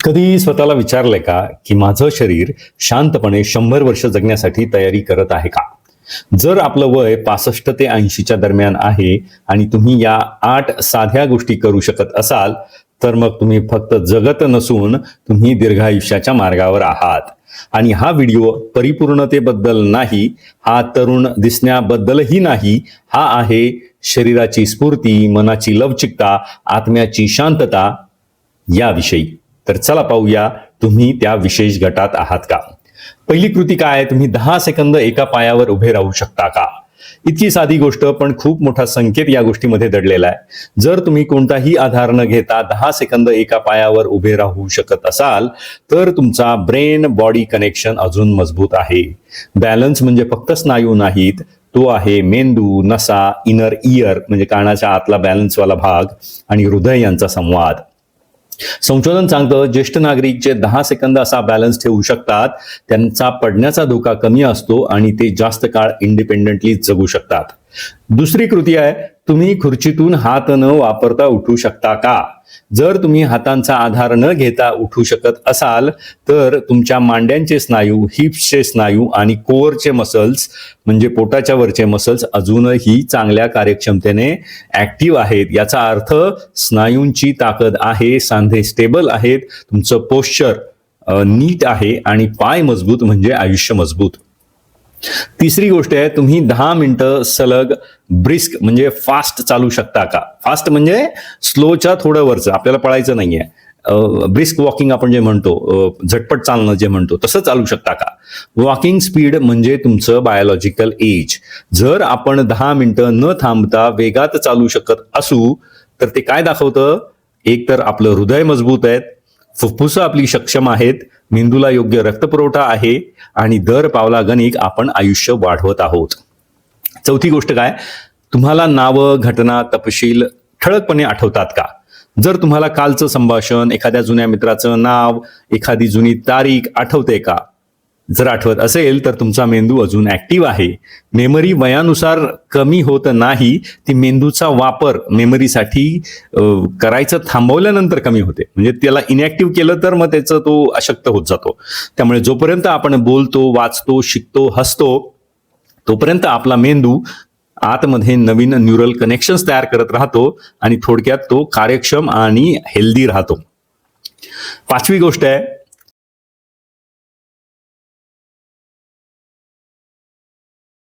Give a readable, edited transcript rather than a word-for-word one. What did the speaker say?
कधी स्वतःला विचारलंय का की माझं शरीर शांतपणे 100 वर्ष जगण्यासाठी तयारी करत आहे का? जर आपलं वय 65 ते 80च्या दरम्यान आहे आणि तुम्ही या 8 साध्या गोष्टी करू शकत असाल तर मग तुम्ही फक्त जगत नसून तुम्ही दीर्घायुष्याच्या मार्गावर आहात. आणि हा व्हिडिओ परिपूर्णतेबद्दल नाही, हा तरुण दिसण्याबद्दलही नाही, हा आहे शरीराची स्फूर्ती, मनाची लवचिकता, आत्म्याची शांतता याविषयी. तर चला पाहूया, तुम्ही त्या विशेष गटात आहात का? पहिली कृती काय आहे? तुम्ही 10 सेकंद एका पायावर उभे राहू शकता का? इतकी साधी गोष्ट पण खूप मोठा संकेत या गोष्टीमध्ये दडलेला आहे. जर तुम्ही कोणताही आधार न घेता 10 सेकंद एका पायावर उभे राहू शकत असाल तर तुमचा ब्रेन बॉडी कनेक्शन अजून मजबूत आहे. बॅलन्स म्हणजे फक्त स्नायू नाहीत, तो आहे मेंदू, नसा, इनर इयर म्हणजे कानाच्या आतला बॅलन्सवाला भाग आणि हृदय यांचा संवाद. संशोधन सांगतं ज्येष्ठ नागरिक जे 10 सेकंद असा बॅलन्स ठेवू शकतात त्यांचा पडण्याचा धोका कमी असतो आणि ते जास्त काळ इंडिपेंडेंटली जगू शकतात. दुसरी कृती आहे, तुम्ही खुर्चीतून हात न वापरता उठू शकता का? जर तुम्ही हातांचा आधार न घेता उठू शकत असाल तर तुमच्या मांड्यांचे स्नायू, हिप्सचे स्नायू आणि कोअरचे मसल्स म्हणजे पोटाच्या वरचे मसल्स अजूनही चांगल्या कार्यक्षमतेने ऍक्टिव्ह आहेत. याचा अर्थ स्नायूंची ताकद आहे, सांधे स्टेबल आहेत, तुमचं पोश्चर नीट आहे आणि पाय मजबूत म्हणजे आयुष्य मजबूत. तिसरी गोष्ट आहे, तुम्ही 10 मिनिटं सलग ब्रिस्क म्हणजे फास्ट चालू शकता का? फास्ट म्हणजे स्लोच्या थोडं वरचं, आपल्याला पळायचं नाहीये. ब्रिस्क वॉकिंग आपण जे म्हणतो, झटपट चालणं जे म्हणतो तसं चालू शकता का? वॉकिंग स्पीड म्हणजे तुमचं बायोलॉजिकल एज. जर आपण 10 मिनिटं न थांबता वेगात चालू शकत असू तर ते काय दाखवतं? एक तर आपलं हृदय मजबूत आहे, फुफ्फुसं आपली सक्षम आहेत, मेंदूला योग्य रक्तपुरवठा आहे आणि दर पावलागणिक आपण आयुष्य वाढवत आहोत. चौथी गोष्ट काय? तुम्हाला नावं, घटना, तपशील ठळकपणे आठवतात का? जर तुम्हाला कालचं संभाषण, एखाद्या जुन्या मित्राचं नाव, एखादी जुनी तारीख आठवते का? जर आठवत असेल तर तुमचा मेंदू अजून ऍक्टिव्ह आहे. मेमरी वयानुसार कमी होत नाही, ती मेंदूचा वापर मेमरीसाठी करायचं थांबवल्यानंतर कमी होते. म्हणजे त्याला इनॅक्टिव्ह केलं तर मग त्याचं तो अशक्त होत जातो. त्यामुळे जोपर्यंत आपण बोलतो, वाचतो, शिकतो, हसतो तोपर्यंत आपला मेंदू आतमध्ये नवीन न्यूरल कनेक्शन्स तयार करत राहतो आणि थोडक्यात तो कार्यक्षम आणि हेल्दी राहतो. पाचवी गोष्ट आहे,